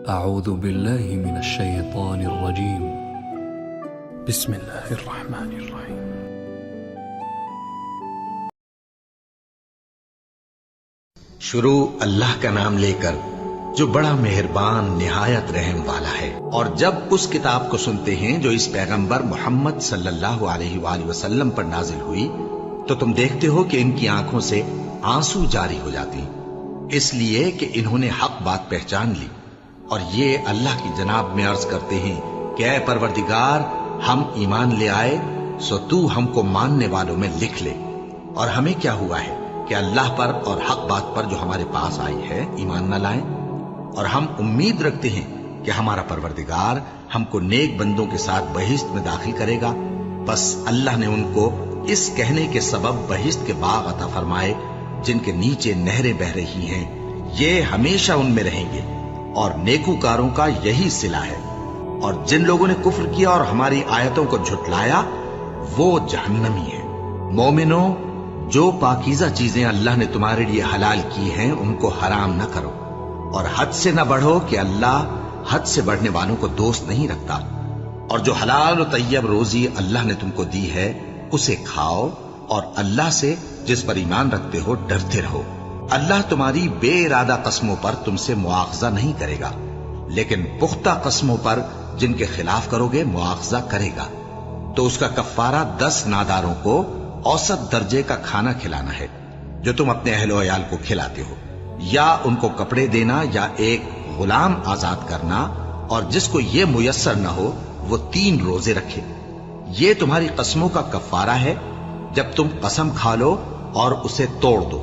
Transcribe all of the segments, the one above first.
أعوذ بالله من الشيطان الرجيم. بسم الله الرحمن الرحيم. شروع اللہ کا نام لے کر جو بڑا مہربان نہایت رحم والا ہے۔ اور جب اس کتاب کو سنتے ہیں جو اس پیغمبر محمد صلی اللہ علیہ وآلہ وسلم پر نازل ہوئی تو تم دیکھتے ہو کہ ان کی آنکھوں سے آنسو جاری ہو جاتے ہیں، اس لیے کہ انہوں نے حق بات پہچان لی، اور یہ اللہ کی جناب میں عرض کرتے ہیں کہ اے پروردگار، ہم ایمان لے آئے سو تو ہم کو ماننے والوں میں لکھ لے، اور ہمیں کیا ہوا ہے کہ اللہ پر اور حق بات پر جو ہمارے پاس آئی ہے ایمان نہ لائیں، اور ہم امید رکھتے ہیں کہ ہمارا پروردگار ہم کو نیک بندوں کے ساتھ بہشت میں داخل کرے گا۔ بس اللہ نے ان کو اس کہنے کے سبب بہشت کے باغ عطا فرمائے جن کے نیچے نہریں بہہ رہی ہیں، یہ ہمیشہ ان میں رہیں گے، اور نیکوکاروں کا یہی صلہ ہے۔ اور جن لوگوں نے کفر کیا اور ہماری آیتوں کو جھٹلایا وہ جہنمی ہیں۔ مومنوں، جو پاکیزہ چیزیں اللہ نے تمہارے لیے حلال کی ہیں ان کو حرام نہ کرو، اور حد سے نہ بڑھو کہ اللہ حد سے بڑھنے والوں کو دوست نہیں رکھتا، اور جو حلال و طیب روزی اللہ نے تم کو دی ہے اسے کھاؤ، اور اللہ سے جس پر ایمان رکھتے ہو ڈرتے رہو۔ اللہ تمہاری بے ارادہ قسموں پر تم سے مواخذہ نہیں کرے گا، لیکن پختہ قسموں پر جن کے خلاف کرو گے مواخذہ کرے گا۔ تو اس کا کفارہ 10 ناداروں کو اوسط درجے کا کھانا کھلانا ہے جو تم اپنے اہل و عیال کو کھلاتے ہو، یا ان کو کپڑے دینا، یا ایک غلام آزاد کرنا، اور جس کو یہ میسر نہ ہو وہ 3 روزے رکھے۔ یہ تمہاری قسموں کا کفارہ ہے جب تم قسم کھا لو اور اسے توڑ دو،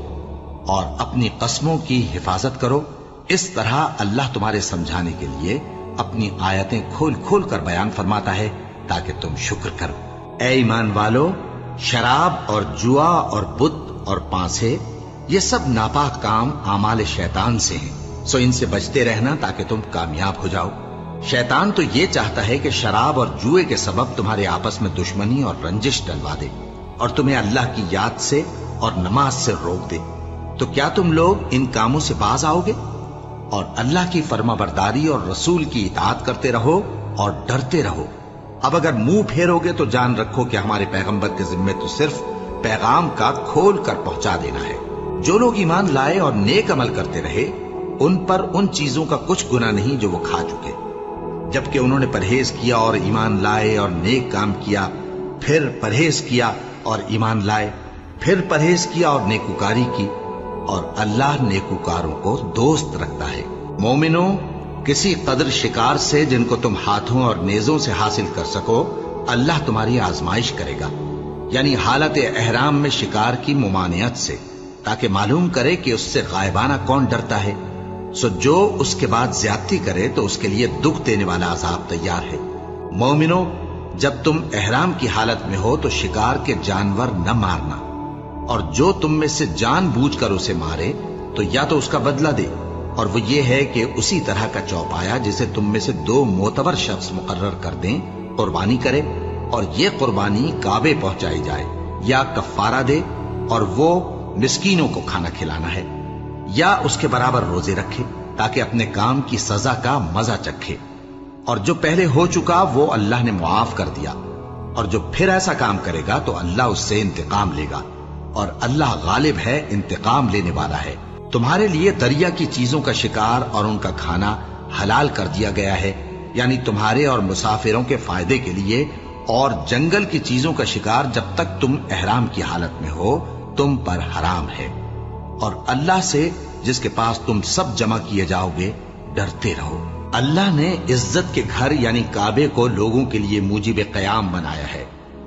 اور اپنی قسموں کی حفاظت کرو۔ اس طرح اللہ تمہارے سمجھانے کے لیے اپنی آیتیں کھول کھول کر بیان فرماتا ہے تاکہ تم شکر کرو۔ اے ایمان والو، شراب اور جوا اور بت اور پانسے یہ سب ناپاک کام اعمال شیطان سے ہیں، سو ان سے بچتے رہنا تاکہ تم کامیاب ہو جاؤ۔ شیطان تو یہ چاہتا ہے کہ شراب اور جوئے کے سبب تمہارے آپس میں دشمنی اور رنجش ڈلوا دے، اور تمہیں اللہ کی یاد سے اور نماز سے روک دے۔ تو کیا تم لوگ ان کاموں سے باز آؤ گے؟ اور اللہ کی فرما برداری اور رسول کی اطاعت کرتے رہو اور ڈرتے رہو۔ اب اگر منہ پھیرو گے تو جان رکھو کہ ہمارے پیغمبر کے ذمے تو صرف پیغام کا کھول کر پہنچا دینا ہے۔ جو لوگ ایمان لائے اور نیک عمل کرتے رہے ان پر ان چیزوں کا کچھ گناہ نہیں جو وہ کھا چکے، جبکہ انہوں نے پرہیز کیا اور ایمان لائے اور نیک کام کیا، پھر پرہیز کیا اور ایمان لائے، پھر پرہیز کیا اور نیکوکاری کی، اور اللہ نیکوکاروں کو دوست رکھتا ہے۔ مومنوں، کسی قدر شکار سے جن کو تم ہاتھوں اور نیزوں سے حاصل کر سکو اللہ تمہاری آزمائش کرے گا، یعنی حالت احرام میں شکار کی ممانعت سے، تاکہ معلوم کرے کہ اس سے غائبانہ کون ڈرتا ہے۔ سو جو اس کے بعد زیادتی کرے تو اس کے لیے دکھ دینے والا عذاب تیار ہے۔ مومنوں، جب تم احرام کی حالت میں ہو تو شکار کے جانور نہ مارنا، اور جو تم میں سے جان بوجھ کر اسے مارے تو یا تو اس کا بدلہ دے، اور وہ یہ ہے کہ اسی طرح کا چوپایا جسے تم میں سے 2 معتبر شخص مقرر کر دیں قربانی کرے، اور یہ قربانی کعبے پہنچائی جائے، یا کفارہ دے اور وہ مسکینوں کو کھانا کھلانا ہے، یا اس کے برابر روزے رکھے تاکہ اپنے کام کی سزا کا مزہ چکھے۔ اور جو پہلے ہو چکا وہ اللہ نے معاف کر دیا، اور جو پھر ایسا کام کرے گا تو اللہ اس سے انتقام لے گا، اور اللہ غالب ہے، انتقام لینے والا ہے۔ تمہارے لیے دریا کی چیزوں کا شکار اور ان کا کھانا حلال کر دیا گیا ہے، یعنی تمہارے اور مسافروں کے فائدے کے لیے، اور جنگل کی چیزوں کا شکار جب تک تم احرام کی حالت میں ہو تم پر حرام ہے۔ اور اللہ سے جس کے پاس تم سب جمع کیے جاؤ گے ڈرتے رہو۔ اللہ نے عزت کے گھر یعنی کعبے کو لوگوں کے لیے موجب قیام بنایا ہے،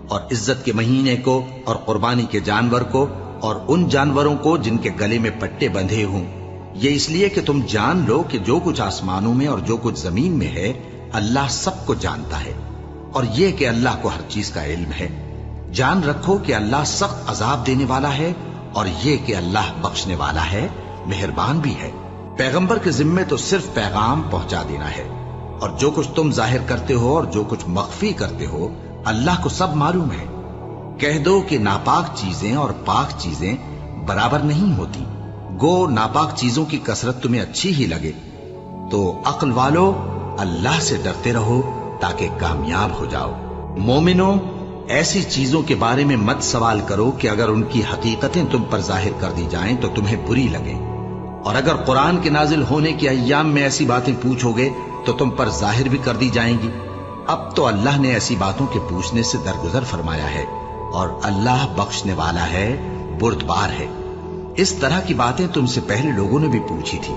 اور عزت کے مہینے کو اور قربانی کے جانور کو اور ان جانوروں کو جن کے گلے میں پٹے بندھے ہوں، یہ اس لیے کہ تم جان لو کہ جو کچھ آسمانوں میں اور جو کچھ زمین میں ہے اللہ سب کو جانتا ہے، اور یہ کہ اللہ کو ہر چیز کا علم ہے۔ جان رکھو کہ اللہ سخت عذاب دینے والا ہے، اور یہ کہ اللہ بخشنے والا ہے، مہربان بھی ہے۔ پیغمبر کے ذمے تو صرف پیغام پہنچا دینا ہے، اور جو کچھ تم ظاہر کرتے ہو اور جو کچھ مخفی کرتے ہو اللہ کو سب معلوم ہے۔ کہہ دو کہ ناپاک چیزیں اور پاک چیزیں برابر نہیں ہوتی، گو ناپاک چیزوں کی کثرت تمہیں اچھی ہی لگے، تو عقل والو اللہ سے ڈرتے رہو تاکہ کامیاب ہو جاؤ۔ مومنو، ایسی چیزوں کے بارے میں مت سوال کرو کہ اگر ان کی حقیقتیں تم پر ظاہر کر دی جائیں تو تمہیں بری لگیں، اور اگر قرآن کے نازل ہونے کے ایام میں ایسی باتیں پوچھو گے تو تم پر ظاہر بھی کر دی جائیں گی۔ اب تو اللہ نے ایسی باتوں کے پوچھنے سے درگزر فرمایا ہے، اور اللہ بخشنے والا ہے، بردبار ہے۔ اس طرح کی باتیں تم سے پہلے لوگوں نے بھی پوچھی تھی،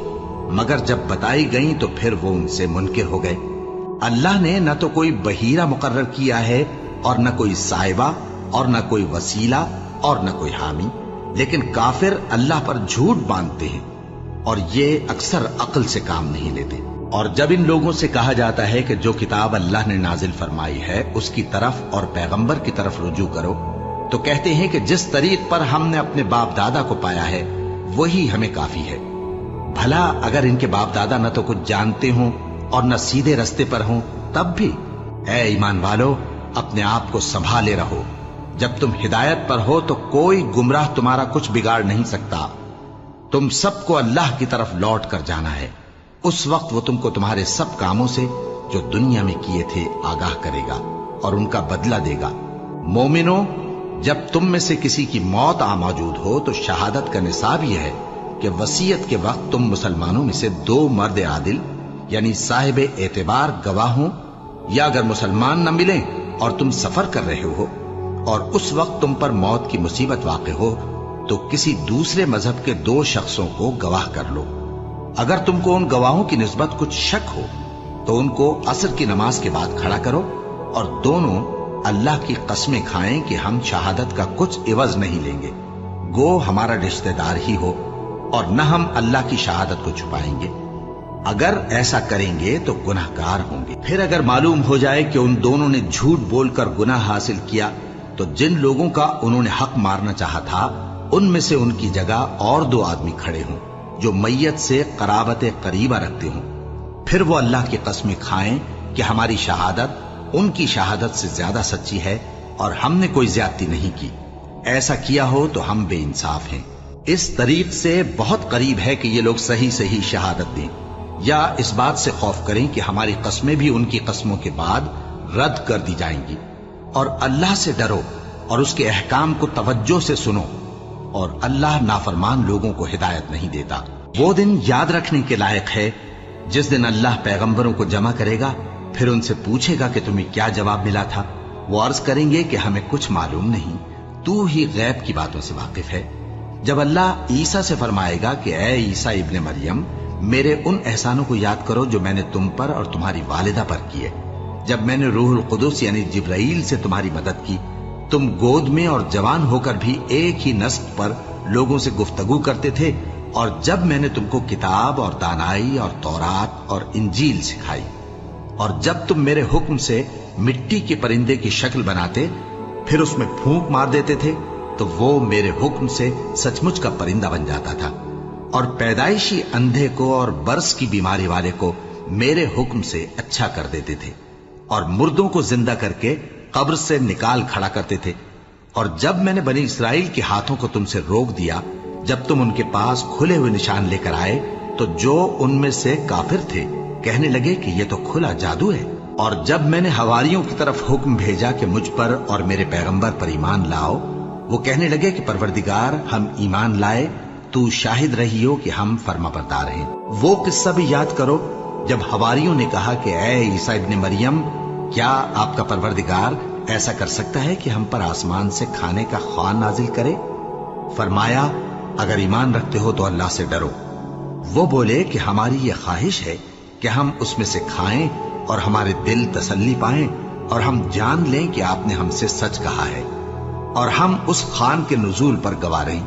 مگر جب بتائی گئیں تو پھر وہ ان سے منکر ہو گئے۔ اللہ نے نہ تو کوئی بحیرہ مقرر کیا ہے، اور نہ کوئی صاحبہ، اور نہ کوئی وسیلہ، اور نہ کوئی حامی، لیکن کافر اللہ پر جھوٹ باندھتے ہیں، اور یہ اکثر عقل سے کام نہیں لیتے۔ اور جب ان لوگوں سے کہا جاتا ہے کہ جو کتاب اللہ نے نازل فرمائی ہے اس کی طرف اور پیغمبر کی طرف رجوع کرو، تو کہتے ہیں کہ جس طریق پر ہم نے اپنے باپ دادا کو پایا ہے وہی ہمیں کافی ہے۔ بھلا اگر ان کے باپ دادا نہ تو کچھ جانتے ہوں اور نہ سیدھے رستے پر ہوں تب بھی؟ اے ایمان والو، اپنے آپ کو سنبھالے رہو۔ جب تم ہدایت پر ہو تو کوئی گمراہ تمہارا کچھ بگاڑ نہیں سکتا۔ تم سب کو اللہ کی طرف لوٹ کر جانا ہے، اس وقت وہ تم کو تمہارے سب کاموں سے جو دنیا میں کیے تھے آگاہ کرے گا اور ان کا بدلہ دے گا۔ مومنو، جب تم میں سے کسی کی موت آ موجود ہو تو شہادت کا نصاب یہ ہے کہ وصیت کے وقت تم مسلمانوں میں سے 2 مرد عادل یعنی صاحب اعتبار گواہ ہوں، یا اگر مسلمان نہ ملیں اور تم سفر کر رہے ہو اور اس وقت تم پر موت کی مصیبت واقع ہو تو کسی دوسرے مذہب کے 2 شخصوں کو گواہ کر لو۔ اگر تم کو ان گواہوں کی نسبت کچھ شک ہو تو ان کو عصر کی نماز کے بعد کھڑا کرو، اور دونوں اللہ کی قسمیں کھائیں کہ ہم شہادت کا کچھ عوض نہیں لیں گے، گو ہمارا رشتہ دار ہی ہو، اور نہ ہم اللہ کی شہادت کو چھپائیں گے۔ اگر ایسا کریں گے تو گناہ گار ہوں گے۔ پھر اگر معلوم ہو جائے کہ ان دونوں نے جھوٹ بول کر گناہ حاصل کیا تو جن لوگوں کا انہوں نے حق مارنا چاہا تھا ان میں سے ان کی جگہ اور 2 آدمی کھڑے ہوں جو میت سے قرابت قریبہ رکھتے ہوں، پھر وہ اللہ کی قسمیں کھائیں کہ ہماری شہادت ان کی شہادت سے زیادہ سچی ہے اور ہم نے کوئی زیادتی نہیں کی۔ ایسا کیا ہو تو ہم بے انصاف ہیں۔ اس طریق سے بہت قریب ہے کہ یہ لوگ صحیح شہادت دیں، یا اس بات سے خوف کریں کہ ہماری قسمیں بھی ان کی قسموں کے بعد رد کر دی جائیں گی۔ اور اللہ سے ڈرو اور اس کے احکام کو توجہ سے سنو، اور اللہ نافرمان لوگوں کو ہدایت نہیں دیتا۔ وہ دن یاد رکھنے کے لائق ہے جس دن اللہ پیغمبروں کو جمع کرے گا، پھر ان سے پوچھے گا کہ تمہیں کیا جواب ملا تھا۔ وہ عرض کریں گے کہ ہمیں کچھ معلوم نہیں، تو ہی غیب کی باتوں سے واقف ہے۔ جب اللہ عیسیٰ سے فرمائے گا کہ اے عیسیٰ ابن مریم، میرے ان احسانوں کو یاد کرو جو میں نے تم پر اور تمہاری والدہ پر کیے، جب میں نے روح القدس یعنی جبرائیل سے تمہاری مدد کی، تم گود میں اور جوان ہو کر بھی ایک ہی نسق پر لوگوں سے گفتگو کرتے تھے، اور جب میں نے تم کو کتاب اور دانائی اور تورات اور انجیل سکھائی، اور جب تم میرے حکم سے مٹی کے پرندے کی شکل بناتے پھر اس میں پھونک مار دیتے تھے تو وہ میرے حکم سے سچ مچ کا پرندہ بن جاتا تھا، اور پیدائشی اندھے کو اور برس کی بیماری والے کو میرے حکم سے اچھا کر دیتے تھے، اور مردوں کو زندہ کر کے قبر سے نکال کھڑا کرتے تھے۔ اور جب میں نے بنی اسرائیل کے ہاتھوں کو تم سے روک دیا جب تم ان کے پاس کھلے ہوئے نشان لے کر آئے تو جو ان میں سے کافر تھے کہنے لگے کہ یہ تو کھلا جادو ہے۔ اور جب میں نے حواریوں کی طرف حکم بھیجا کہ مجھ پر اور میرے پیغمبر پر ایمان لاؤ، وہ کہنے لگے کہ پروردگار ہم ایمان لائے، تو شاہد رہی ہو کہ ہم فرما بردار ہیں۔ وہ قصہ بھی یاد کرو جب حواریوں نے کہا کہ اے عیسیٰ ابن مریم، کیا آپ کا پروردگار ایسا کر سکتا ہے کہ ہم پر آسمان سے کھانے کا خوان نازل کرے؟ فرمایا اگر ایمان رکھتے ہو تو اللہ سے ڈرو۔ وہ بولے کہ ہماری یہ خواہش ہے کہ ہم اس میں سے کھائیں اور ہمارے دل تسلی پائیں اور ہم جان لیں کہ آپ نے ہم سے سچ کہا ہے اور ہم اس خوان کے نزول پر گواہ رہیں۔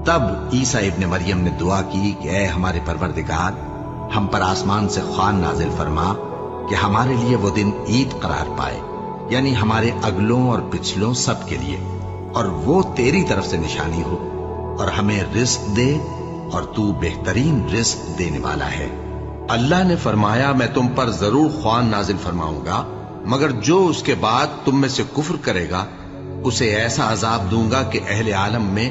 تب عیسیٰ ابن مریم نے دعا کی کہ اے ہمارے پروردگار، ہم پر آسمان سے خوان نازل فرما کہ ہمارے لیے وہ دن عید قرار پائے، یعنی ہمارے اگلوں اور پچھلوں سب کے لیے، اور وہ تیری طرف سے نشانی ہو، اور ہمیں رزق دے اور تو بہترین رزق دینے والا ہے۔ اللہ نے فرمایا میں تم پر ضرور خوان نازل فرماؤں گا، مگر جو اس کے بعد تم میں سے کفر کرے گا اسے ایسا عذاب دوں گا کہ اہل عالم میں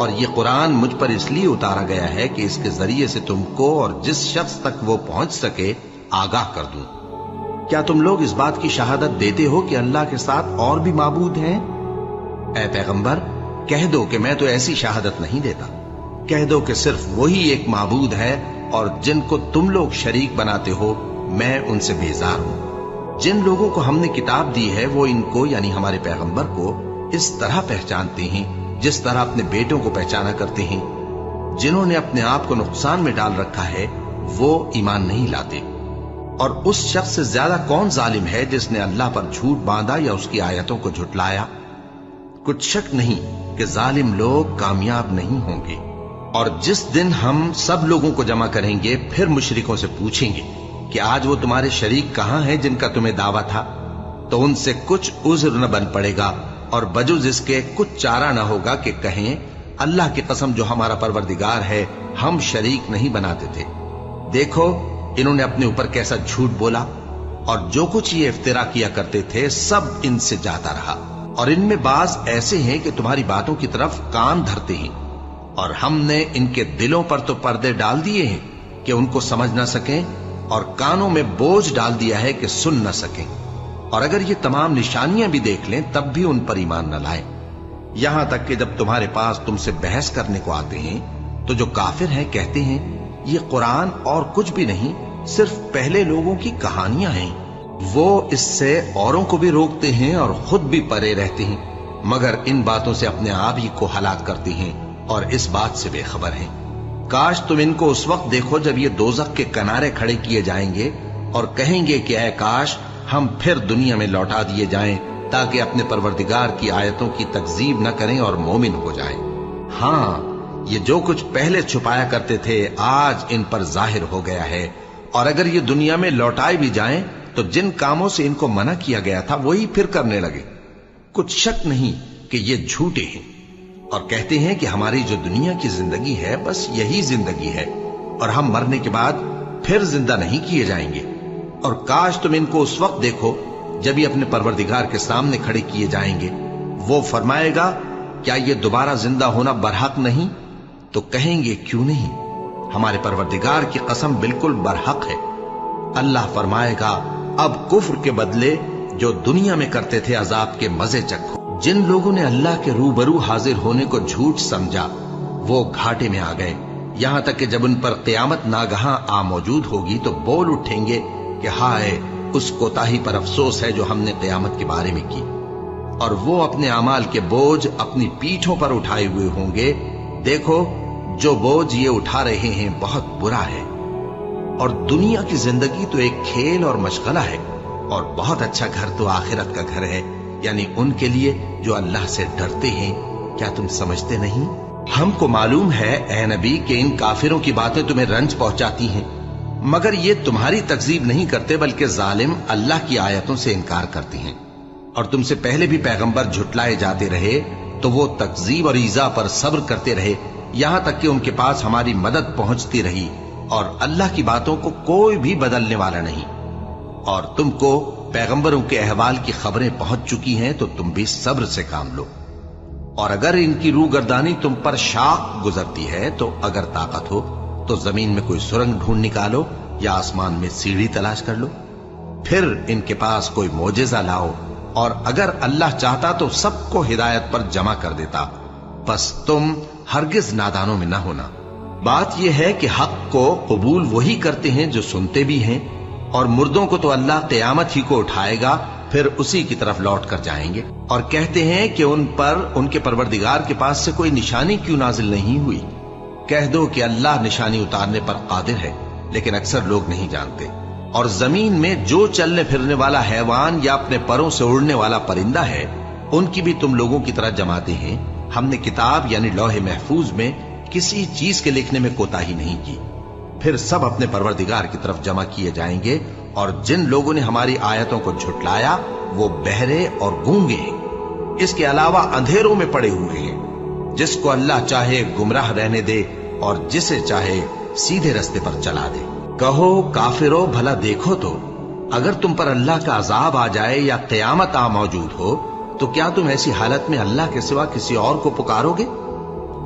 اور یہ قرآن مجھ پر اس لیے اتارا گیا ہے کہ اس کے ذریعے سے تم کو اور جس شخص تک وہ پہنچ سکے آگاہ کر دوں۔ کیا تم لوگ اس بات کی شہادت دیتے ہو کہ اللہ کے ساتھ اور بھی معبود ہیں؟ اے پیغمبر کہہ دو کہ میں تو ایسی شہادت نہیں دیتا، کہہ دو کہ صرف وہی ایک معبود ہے اور جن کو تم لوگ شریک بناتے ہو میں ان سے بیزار ہوں۔ جن لوگوں کو ہم نے کتاب دی ہے وہ ان کو یعنی ہمارے پیغمبر کو اس طرح پہچانتے ہیں جس طرح اپنے بیٹوں کو پہچانا کرتے ہیں۔ جنہوں نے اپنے آپ کو نقصان میں ڈال رکھا ہے وہ ایمان نہیں لاتے۔ اور اس شخص سے زیادہ کون ظالم ہے جس نے اللہ پر جھوٹ باندھا یا اس کی آیتوں کو جھٹلایا؟ کچھ شک نہیں کہ ظالم لوگ کامیاب نہیں ہوں گے۔ اور جس دن ہم سب لوگوں کو جمع کریں گے پھر مشرکوں سے پوچھیں گے کہ آج وہ تمہارے شریک کہاں ہیں جن کا تمہیں دعویٰ تھا، تو ان سے کچھ عذر نہ بن پڑے گا اور بجز اس کے کچھ چارہ نہ ہوگا کہ کہیں اللہ کی قسم جو ہمارا پروردگار ہے ہم شریک نہیں بناتے تھے۔ دیکھو انہوں نے اپنے اوپر کیسا جھوٹ بولا، اور جو کچھ یہ افترا کیا کرتے تھے سب ان سے جاتا رہا۔ اور ان میں بعض ایسے ہیں کہ تمہاری باتوں کی طرف کان دھرتے ہیں، اور ہم نے ان کے دلوں پر تو پردے ڈال دیے ہیں کہ ان کو سمجھ نہ سکیں، اور کانوں میں بوجھ ڈال دیا ہے کہ سن نہ سکیں، اور اگر یہ تمام نشانیاں بھی دیکھ لیں تب بھی ان پر ایمان نہ لائیں۔ یہاں تک کہ جب تمہارے پاس تم سے بحث کرنے کو آتے ہیں تو جو کافر ہیں کہتے ہیں یہ قرآن اور کچھ بھی نہیں صرف پہلے لوگوں کی کہانیاں ہیں۔ وہ اس سے اوروں کو بھی روکتے ہیں اور خود بھی پرے رہتے ہیں، مگر ان باتوں سے اپنے آپ ہی کو ہلاک کرتے ہیں اور اس بات سے بے خبر ہیں۔ کاش تم ان کو اس وقت دیکھو جب یہ دوزخ کے کنارے کھڑے کیے جائیں گے اور کہیں گے کہ اے کاش ہم پھر دنیا میں لوٹا دیے جائیں تاکہ اپنے پروردگار کی آیتوں کی تکذیب نہ کریں اور مومن ہو جائیں۔ ہاں یہ جو کچھ پہلے چھپایا کرتے تھے آج ان پر ظاہر ہو گیا ہے، اور اگر یہ دنیا میں لوٹائے بھی جائیں تو جن کاموں سے ان کو منع کیا گیا تھا وہی پھر کرنے لگے۔ کچھ شک نہیں کہ یہ جھوٹے ہیں، اور کہتے ہیں کہ ہماری جو دنیا کی زندگی ہے بس یہی زندگی ہے اور ہم مرنے کے بعد پھر زندہ نہیں کیے جائیں گے۔ اور کاش تم ان کو اس وقت دیکھو جب یہ اپنے پروردگار کے سامنے کھڑے کیے جائیں گے، وہ فرمائے گا کیا یہ دوبارہ زندہ ہونا برحق نہیں؟ تو کہیں گے کیوں نہیں، ہمارے پروردگار کی قسم بالکل برحق ہے۔ اللہ فرمائے گا اب کفر کے بدلے جو دنیا میں کرتے تھے عذاب کے مزے چکھو۔ جن لوگوں نے اللہ کے روبرو حاضر ہونے کو جھوٹ سمجھا وہ گھاٹے میں آ گئے، یہاں تک کہ جب ان پر قیامت ناگہاں آ موجود ہوگی تو بول اٹھیں گے کہ ہائے اس کوتاہی پر افسوس ہے جو ہم نے قیامت کے بارے میں کی، اور وہ اپنے اعمال کے بوجھ اپنی پیٹھوں پر اٹھائے ہوئے ہوں گے۔ دیکھو جو بوجھ یہ اٹھا رہے ہیں بہت برا ہے، اور دنیا کی زندگی تو ایک کھیل اور مشغلہ ہے، اور بہت اچھا گھر تو آخرت کا گھر ہے، یعنی ان کے لیے جو اللہ سے ڈرتے ہیں۔ کیا تم سمجھتے نہیں؟ ہم کو معلوم ہے اے نبی کہ ان کافروں کی باتیں تمہیں رنج پہنچاتی ہیں، مگر یہ تمہاری تکذیب نہیں کرتے بلکہ ظالم اللہ کی آیتوں سے انکار کرتے ہیں۔ اور تم سے پہلے بھی پیغمبر جھٹلائے جاتے رہے تو وہ تکذیب اور ایذا پر صبر کرتے رہے، یہاں تک کہ ان کے پاس ہماری مدد پہنچتی رہی، اور اللہ کی باتوں کو کوئی بھی بدلنے والا نہیں۔ اور تم کو پیغمبروں کے احوال کی خبریں پہنچ چکی ہیں تو تم بھی صبر سے کام لو۔ اور اگر ان کی روگردانی تم پر شاق گزرتی ہے تو اگر طاقت ہو تو زمین میں کوئی سرنگ ڈھونڈ نکالو یا آسمان میں سیڑھی تلاش کر لو، پھر ان کے پاس کوئی معجزہ لاؤ، اور اگر اللہ چاہتا تو سب کو ہدایت پر جمع کر دیتا، بس تم ہرگز نادانوں میں نہ ہونا۔ بات یہ ہے کہ حق کو قبول وہی کرتے ہیں جو سنتے بھی ہیں، اور مردوں کو تو اللہ قیامت ہی کو اٹھائے گا پھر اسی کی طرف لوٹ کر جائیں گے۔ اور کہتے ہیں کہ ان پر ان کے پروردگار کے پاس سے کوئی نشانی کیوں نازل نہیں ہوئی؟ کہہ دو کہ اللہ نشانی اتارنے پر قادر ہے، لیکن اکثر لوگ نہیں جانتے۔ اور زمین میں جو چلنے پھرنے والا حیوان یا اپنے پروں سے اڑنے والا پرندہ ہے ان کی بھی تم لوگوں کی طرح جماتے ہیں۔ ہم نے کتاب یعنی لوح محفوظ میں کسی چیز کے لکھنے میں کوتاہی نہیں کی۔ پھر سب اپنے پروردگار کی طرف جمع کیے جائیں گے، اور جن لوگوں نے ہماری آیتوں کو جھٹلایا وہ بہرے اور گونگے ہیں، اس کے علاوہ اندھیروں میں پڑے ہوئے ہیں۔ جس کو اللہ چاہے گمراہ رہنے دے اور جسے چاہے سیدھے رستے پر چلا دے۔ کہو کافرو بھلا دیکھو تو اگر تم پر اللہ کا عذاب آ جائے یا قیامت آ موجود ہو تو کیا تم ایسی حالت میں اللہ کے سوا کسی اور کو پکارو گے؟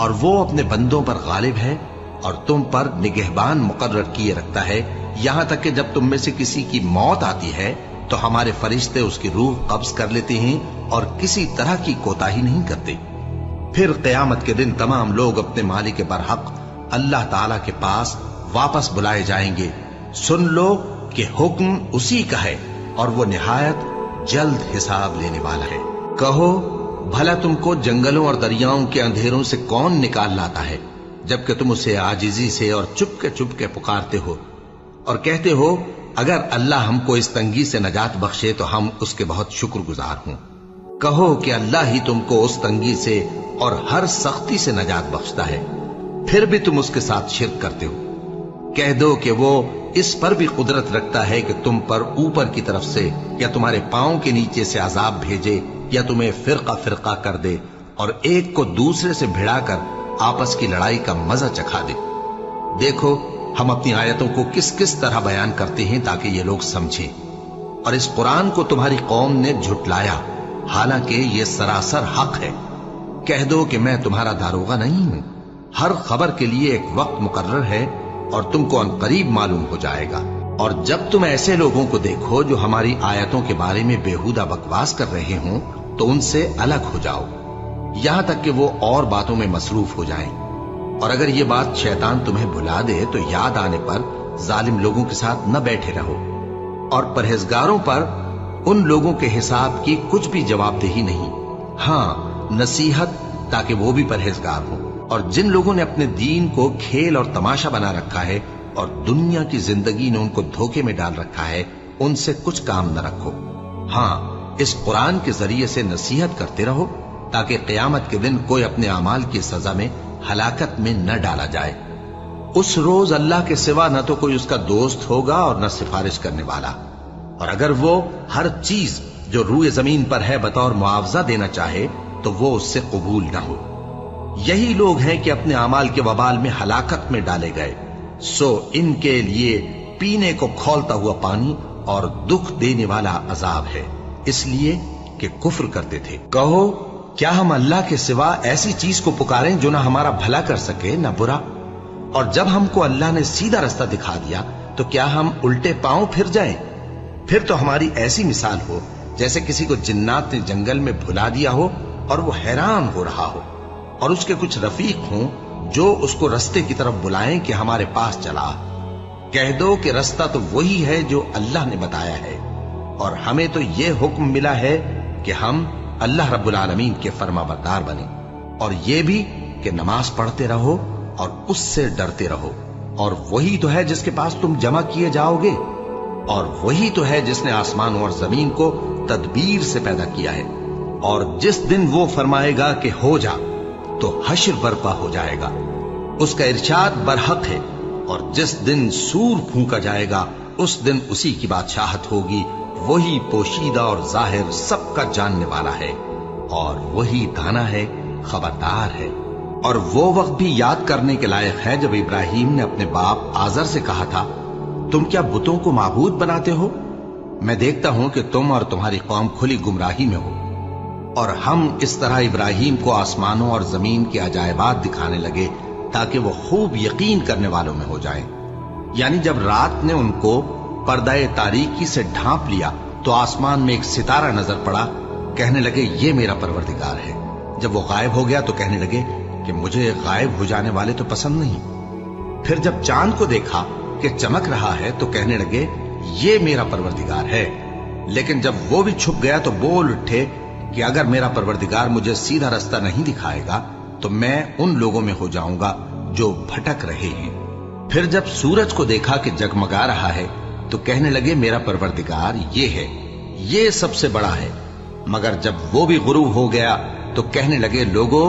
اور وہ اپنے بندوں پر غالب ہے اور تم پر نگہبان مقرر کیے رکھتا ہے، یہاں تک کہ جب تم میں سے کسی کی موت آتی ہے تو ہمارے فرشتے اس کی روح قبض کر لیتے ہیں اور کسی طرح کی کوتاہی نہیں کرتے۔ پھر قیامت کے دن تمام لوگ اپنے مالک برحق اللہ تعالی کے پاس واپس بلائے جائیں گے۔ سن لو کہ حکم اسی کا ہے اور وہ نہایت جلد حساب لینے والا ہے۔ کہو بھلا تم کو جنگلوں اور دریاؤں کے اندھیروں سے کون نکال لاتا ہے، جبکہ تم اسے عاجزی سے اور چپ کے پکارتے ہو اور کہتے ہو اگر اللہ ہم کو اس تنگی سے نجات بخشے تو ہم اس کے بہت شکر گزار ہوں۔ کہو کہ اللہ ہی تم کو اس تنگی سے اور ہر سختی سے نجات بخشتا ہے، پھر بھی تم اس کے ساتھ شرک کرتے ہو۔ کہہ دو کہ وہ اس پر بھی قدرت رکھتا ہے کہ تم پر اوپر کی طرف سے یا تمہارے پاؤں کے نیچے سے عذاب بھیجے یا تمہیں فرقہ فرقہ کر دے اور ایک کو دوسرے سے بھڑا کر آپس کی لڑائی کا مزہ چکھا دے۔ دیکھو ہم اپنی آیتوں کو کس کس طرح بیان کرتے ہیں تاکہ یہ لوگ سمجھیں، اور اس قرآن کو تمہاری قوم نے جھٹلایا حالانکہ یہ سراسر حق ہے۔ کہہ دو کہ میں تمہارا داروغہ نہیں ہوں، ہر خبر کے لیے ایک وقت مقرر ہے اور تم کو عنقریب معلوم ہو جائے گا۔ اور جب تم ایسے لوگوں کو دیکھو جو ہماری آیتوں کے بارے میں بےہودہ بکواس کر رہے ہوں تو ان سے الگ ہو جاؤ یہاں تک کہ وہ اور باتوں میں مصروف ہو جائیں، اور اگر یہ بات شیطان تمہیں بھلا دے تو یاد آنے پر ظالم لوگوں کے ساتھ نہ بیٹھے رہو، اور پرہیزگاروں پر ان لوگوں کے حساب کی کچھ بھی جواب دہی نہیں، ہاں نصیحت تاکہ وہ بھی پرہیزگار ہوں۔ اور جن لوگوں نے اپنے دین کو کھیل اور تماشا بنا رکھا ہے اور دنیا کی زندگی نے ان کو دھوکے میں ڈال رکھا ہے، ان سے کچھ کام نہ رکھو، ہاں اس قرآن کے ذریعے سے نصیحت کرتے رہو تاکہ قیامت کے دن کوئی اپنے اعمال کی سزا میں ہلاکت میں نہ ڈالا جائے۔ اس روز اللہ کے سوا نہ تو کوئی اس کا دوست ہوگا اور نہ سفارش کرنے والا، اور اگر وہ ہر چیز جو روئے زمین پر ہے بطور معاوضہ دینا چاہے تو وہ اس سے قبول نہ ہو۔ یہی لوگ ہیں کہ اپنے اعمال کے وبال میں ہلاکت میں ڈالے گئے، سو ان کے لیے پینے کو کھولتا ہوا پانی اور دکھ دینے والا عذاب ہے، اس لیے کہ کفر کرتے تھے۔ کہو کیا ہم اللہ کے سوا ایسی چیز کو پکاریں جو نہ ہمارا بھلا کر سکے نہ برا؟ اور جب ہم کو اللہ نے سیدھا رستہ دکھا دیا تو کیا ہم الٹے پاؤں پھر جائیں؟ پھر تو ہماری ایسی مثال ہو جیسے کسی کو جنات نے جنگل میں بھلا دیا ہو اور وہ حیران ہو رہا ہو، اور اس کے کچھ رفیق ہوں جو اس کو رستے کی طرف بلائیں کہ ہمارے پاس چلا۔ کہہ دو کہ رستہ تو وہی ہے جو اللہ نے بتایا ہے، اور ہمیں تو یہ حکم ملا ہے کہ ہم اللہ رب العالمین کے فرما بردار بنیں، اور یہ بھی کہ نماز پڑھتے رہو اور اس سے ڈرتے رہو، اور وہی تو ہے جس کے پاس تم جمع کیے جاؤ گے، اور وہی تو ہے جس نے آسمان اور زمین کو تدبیر سے پیدا کیا ہے، اور جس دن وہ فرمائے گا کہ ہو جا تو حشر برپا ہو جائے گا، اس کا ارشاد برحق ہے، اور جس دن سور پھونکا جائے گا اس دن اسی کی بادشاہت ہوگی، وہی پوشیدہ اور ظاہر سب کا جاننے والا ہے، اور وہی دانا ہے خبردار ہے۔ اور وہ وقت بھی یاد کرنے کے لائق ہے جب ابراہیم نے اپنے باپ آزر سے کہا تھا تم کیا بتوں کو معبود بناتے ہو؟ میں دیکھتا ہوں کہ تم اور تمہاری قوم کھلی گمراہی میں ہو۔ اور ہم اس طرح ابراہیم کو آسمانوں اور زمین کے عجائبات دکھانے لگے تاکہ وہ خوب یقین کرنے والوں میں ہو جائیں۔ یعنی جب رات نے ان کو پردہ تاریکی سے ڈھانپ لیا تو آسمان میں ایک ستارہ نظر پڑا، کہنے لگے یہ میرا پروردگار ہے۔ جب وہ غائب ہو گیا تو کہنے لگے کہ مجھے غائب ہو جانے والے تو پسند نہیں۔ پھر جب چاند کو دیکھا کہ چمک رہا ہے تو کہنے لگے یہ میرا پروردگار ہے۔ لیکن جب وہ بھی چھپ گیا تو بول اٹھے کہ اگر میرا پروردگار مجھے سیدھا رستہ نہیں دکھائے گا تو میں ان لوگوں میں ہو جاؤں گا جو بھٹک رہے ہیں۔ پھر جب سورج کو دیکھا کہ جگمگا رہا ہے تو کہنے لگے میرا پروردگار یہ ہے، یہ سب سے بڑا ہے۔ مگر جب وہ بھی غروب ہو گیا تو کہنے لگے لوگو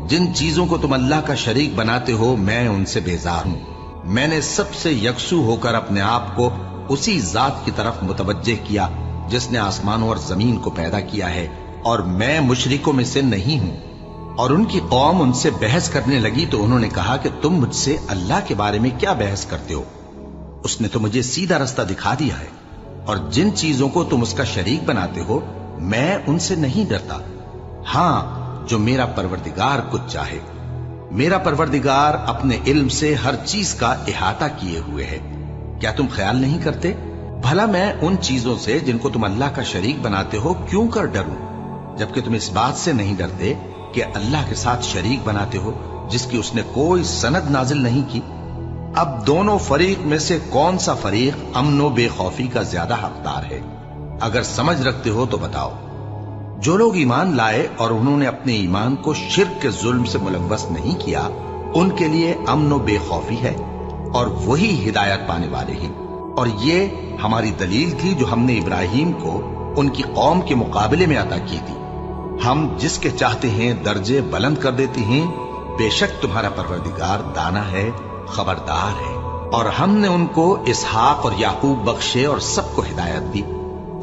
جن چیزوں کو تم اللہ کا شریک بناتے ہو میں ان سے بیزار ہوں۔ میں نے سب سے یکسو ہو کر اپنے آپ کو اسی ذات کی طرف متوجہ کیا جس نے آسمانوں اور زمین کو پیدا کیا ہے، اور میں مشرکوں میں سے نہیں ہوں۔ اور ان کی قوم ان سے بحث کرنے لگی تو انہوں نے کہا کہ تم مجھ سے اللہ کے بارے میں کیا بحث کرتے ہو؟ اس نے تو مجھے سیدھا رستہ دکھا دیا ہے، اور جن چیزوں کو تم اس کا شریک بناتے ہو میں ان سے نہیں ڈرتا، ہاں جو میرا پروردگار کچھ چاہے۔ میرا پروردگار اپنے علم سے ہر چیز کا احاطہ کیے ہوئے ہے. کیا تم خیال نہیں کرتے؟ بھلا میں ان چیزوں سے جن کو تم اللہ کا شریک بناتے ہو کیوں کر ڈروں، جبکہ تم اس بات سے نہیں ڈرتے کہ اللہ کے ساتھ شریک بناتے ہو جس کی اس نے کوئی سند نازل نہیں کی. اب دونوں فریق میں سے کون سا فریق امن و بے خوفی کا زیادہ حقدار ہے؟ اگر سمجھ رکھتے ہو تو بتاؤ. جو لوگ ایمان لائے اور انہوں نے اپنے ایمان کو شرک کے ظلم سے ملوث نہیں کیا، ان کے لیے امن و بے خوفی ہے اور وہی ہدایت پانے والے ہیں. اور یہ ہماری دلیل تھی جو ہم نے ابراہیم کو ان کی قوم کے مقابلے میں عطا کی تھی. ہم جس کے چاہتے ہیں درجے بلند کر دیتے ہیں. بے شک تمہارا پروردگار دانا ہے، خبردار ہے. اور ہم نے ان کو اسحاق اور یعقوب بخشے اور سب کو ہدایت دی.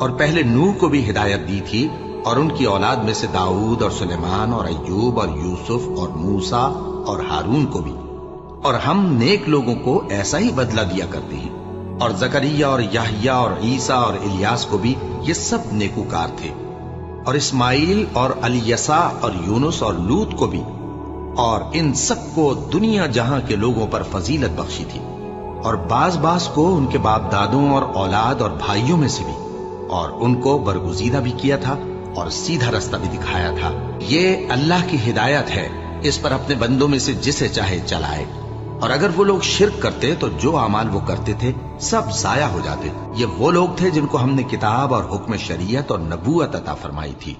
اور پہلے نوح کو بھی ہدایت دی تھی اور ان کی اولاد میں سے داؤد اور سلیمان اور ایوب اور یوسف اور موسیٰ اور ہارون کو بھی. اور ہم نیک لوگوں کو ایسا ہی بدلہ دیا کرتے ہیں. اور زکریا اور یحییٰ اور عیسیٰ اور الیاس کو بھی یہ سب نیکوکار تھے. اور اسماعیل اور الیسع اور یونس اور لوط کو بھی. اور ان سب کو دنیا جہاں کے لوگوں پر فضیلت بخشی تھی. اور بعض کو ان کے باپ دادوں اور اولاد اور بھائیوں میں سے بھی. اور ان کو برگزیدہ بھی کیا تھا اور سیدھا رستہ بھی دکھایا تھا. یہ اللہ کی ہدایت ہے، اس پر اپنے بندوں میں سے جسے چاہے چلائے. اور اگر وہ لوگ شرک کرتے تو جو اعمال وہ کرتے تھے سب ضائع ہو جاتے. یہ وہ لوگ تھے جن کو ہم نے کتاب اور حکم شریعت اور نبوت عطا فرمائی تھی.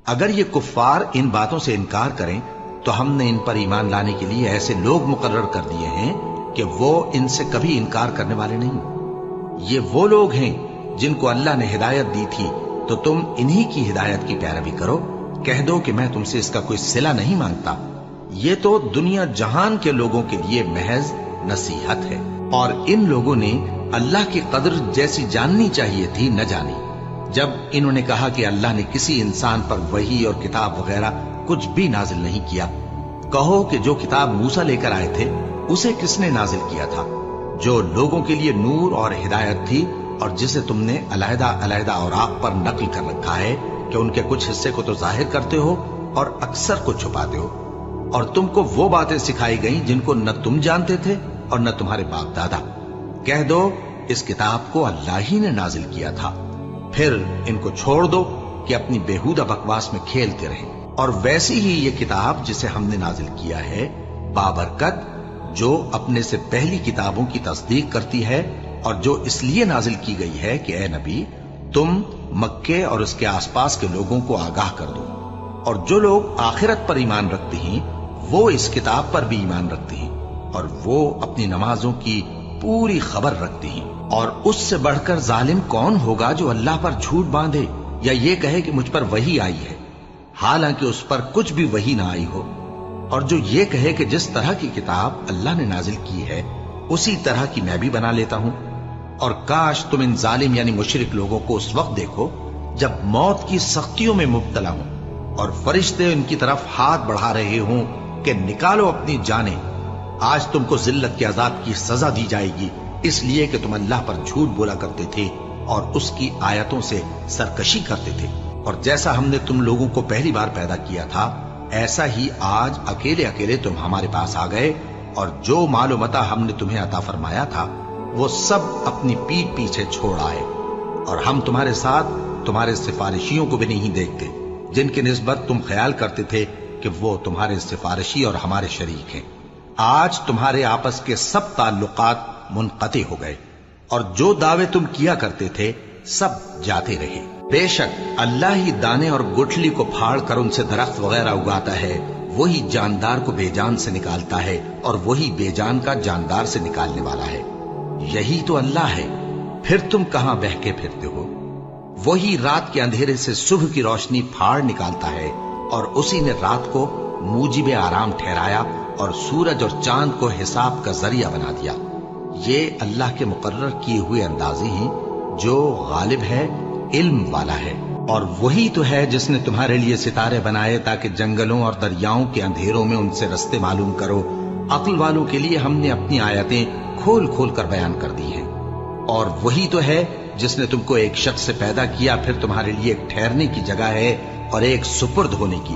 اگر یہ کفار ان باتوں سے انکار کریں تو ہم نے ان پر ایمان لانے کے لیے ایسے لوگ مقرر کر دیے ہیں کہ وہ ان سے کبھی انکار کرنے والے نہیں. یہ وہ لوگ ہیں جن کو اللہ نے ہدایت دی تھی، تو تم انہی کی ہدایت کی پیروی کرو. کہہ دو کہ میں تم سے اس کا کوئی صلہ نہیں مانگتا. یہ تو دنیا جہان کے لوگوں کے لیے محض نصیحت ہے. اور ان لوگوں نے اللہ کی قدر جیسی جاننی چاہیے تھی نہ جانی. جب انہوں نے کہا کہ اللہ نے کسی انسان پر وحی اور کتاب وغیرہ کچھ بھی نازل نہیں کیا، کہو کہ جو کتاب موسیٰ لے کر آئے تھے اسے کس نے نازل کیا تھا، جو لوگوں کے لیے نور اور ہدایت تھی، اور جسے تم نے علیحدہ علیحدہ اوراق پر نقل کر رکھا ہے کہ ان کے کچھ حصے کو تو ظاہر کرتے ہو اور اکثر کو چھپاتے ہو. اور تم کو وہ باتیں سکھائی گئیں جن کو نہ تم جانتے تھے اور نہ تمہارے باپ دادا. کہہ دو اس کتاب کو اللہ ہی نے نازل کیا تھا. پھر ان کو چھوڑ دو کہ اپنی بیہودہ بکواس میں کھیلتے رہیں. اور ویسی ہی یہ کتاب جسے ہم نے نازل کیا ہے بابرکت، جو اپنے سے پہلی کتابوں کی تصدیق کرتی ہے، اور جو اس لیے نازل کی گئی ہے کہ اے نبی تم مکے اور اس کے آس پاس کے لوگوں کو آگاہ کر دو. اور جو لوگ آخرت پر ایمان رکھتے ہیں وہ اس کتاب پر بھی ایمان رکھتے ہیں، اور وہ اپنی نمازوں کی پوری خبر رکھتے ہیں. اور اس سے بڑھ کر ظالم کون ہوگا جو اللہ پر جھوٹ باندھے یا یہ کہے کہ مجھ پر وحی آئی ہے حالانکہ اس پر کچھ بھی وحی نہ آئی ہو. اور جو یہ کہے کہ جس طرح کی کتاب اللہ نے نازل کی ہے اسی طرح کی میں بھی بنا لیتا ہوں. اور کاش تم ان ظالم یعنی مشرک لوگوں کو اس وقت دیکھو جب موت کی سختیوں میں مبتلا ہوں اور فرشتے ان کی طرف ہاتھ بڑھا رہے ہوں کہ نکالو اپنی جانیں. آج تم کو ذلت کے عذاب کی سزا دی جائے گی اس لیے کہ تم اللہ پر جھوٹ بولا کرتے تھے اور اس کی آیتوں سے سرکشی کرتے تھے. اور جیسا ہم نے تم لوگوں کو پہلی بار پیدا کیا تھا ایسا ہی آج اکیلے اکیلے تم ہمارے پاس آ گئے. اور جو مال و متاع ہم نے تمہیں عطا فرمایا تھا وہ سب اپنی پیٹھ پیچھے چھوڑ آئے. اور ہم تمہارے ساتھ تمہارے سفارشیوں کو بھی نہیں دیکھتے جن کی نسبت تم خیال کرتے تھے کہ وہ تمہارے سفارشی اور ہمارے شریک ہیں. آج تمہارے آپس کے سب تعلقات منقطع ہو گئے اور جو دعوے تم کیا کرتے تھے سب جاتے رہے. بے شک اللہ ہی دانے اور گٹھلی کو پھاڑ کر ان سے درخت وغیرہ اگاتا ہے. وہی جاندار کو بے جان سے نکالتا ہے اور وہی بے جان کا جاندار سے نکالنے والا ہے. یہی تو اللہ ہے. پھر تم کہاں بہکے پھرتے ہو؟ وہی رات کے اندھیرے سے صبح کی روشنی پھاڑ نکالتا ہے اور اسی نے رات کو موجب آرام ٹھہرایا اور سورج اور چاند کو حساب کا ذریعہ بنا دیا. یہ اللہ کے مقرر کیے ہوئے اندازے ہیں جو غالب ہے، علم والا ہے. اور وہی تو ہے جس نے تمہارے لیے ستارے بنائے تاکہ جنگلوں اور دریاؤں کے اندھیروں میں ان سے رستے معلوم کرو. عقل والوں کے لیے ہم نے اپنی آیتیں کھول کھول کر بیان کر دی ہیں. اور وہی تو ہے جس نے تم کو ایک شخص سے پیدا کیا، پھر تمہارے لیے ایک ٹھہرنے کی جگہ ہے اور ایک سپرد ہونے کی،